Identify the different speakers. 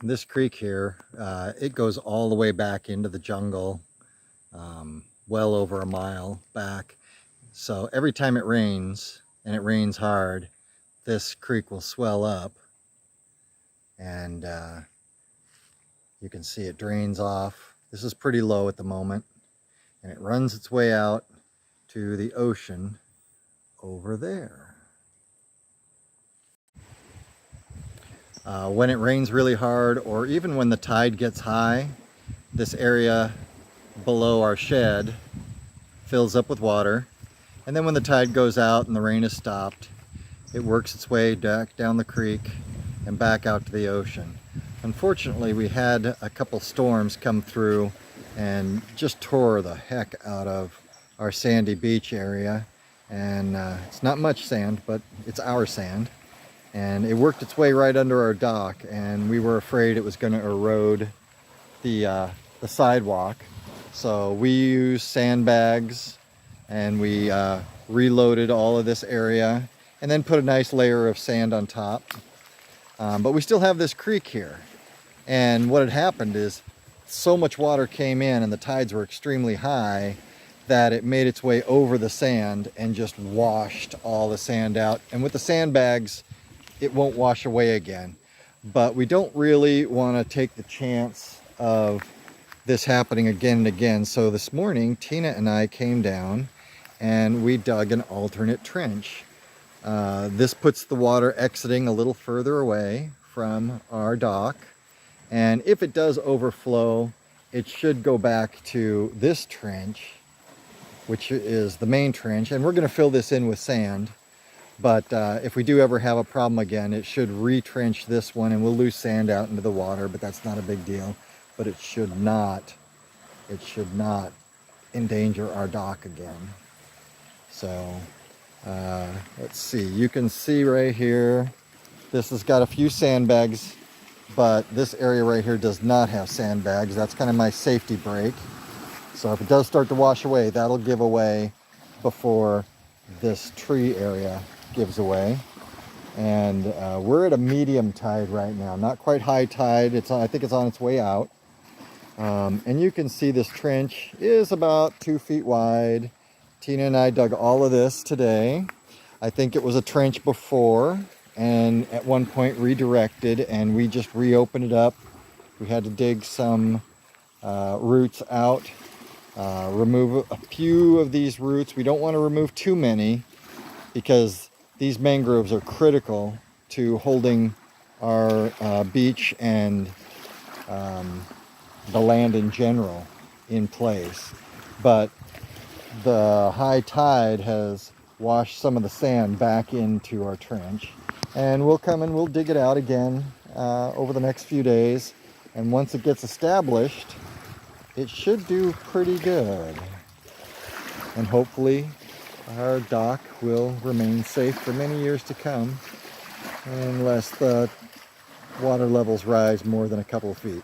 Speaker 1: This creek here, it goes all the way back into the jungle, well over a mile back. So every time it rains, and it rains hard, this creek will swell up, and you can see it drains off. This is pretty low at the moment, and it runs its way out to the ocean over there. When it rains really hard, or even when the tide gets high, this area below our shed fills up with water. And then when the tide goes out and the rain has stopped, it works its way back down the creek and back out to the ocean. Unfortunately, we had a couple storms come through and just tore the heck out of our sandy beach area. And it's not much sand, but it's our sand. And it worked its way right under our dock, and we were afraid it was going to erode the sidewalk. So we used sandbags, and we reloaded all of this area, and then put a nice layer of sand on top. But we still have this creek here. And what had happened is so much water came in, and the tides were extremely high, that it made its way over the sand and just washed all the sand out. And with the sandbags, it won't wash away again. But we don't really want to take the chance of this happening again and again. So this morning, Tina and I came down and we dug an alternate trench. This puts the water exiting a little further away from our dock. And if it does overflow, it should go back to this trench, which is the main trench. And we're going to fill this in with sand. But if we do ever have a problem again, it should retrench this one, and we'll lose sand out into the water, but that's not a big deal. But it should not endanger our dock again. So let's see, you can see right here, this has got a few sandbags, but this area right here does not have sandbags. That's kind of my safety brake. So if it does start to wash away, that'll give away before this tree area gives away. And we're at a medium tide right now, not quite high tide. I think it's on its way out. And you can see this trench is about 2 feet wide. Tina and I dug all of this today. I think it was a trench before, and at one point redirected, and we just reopened it up. We had to dig some roots out, remove a few of these roots. We don't want to remove too many, because these mangroves are critical to holding our beach and the land in general in place. But the high tide has washed some of the sand back into our trench, and we'll come and we'll dig it out again over the next few days. And once it gets established, it should do pretty good. And hopefully our dock will remain safe for many years to come, unless the water levels rise more than a couple of feet.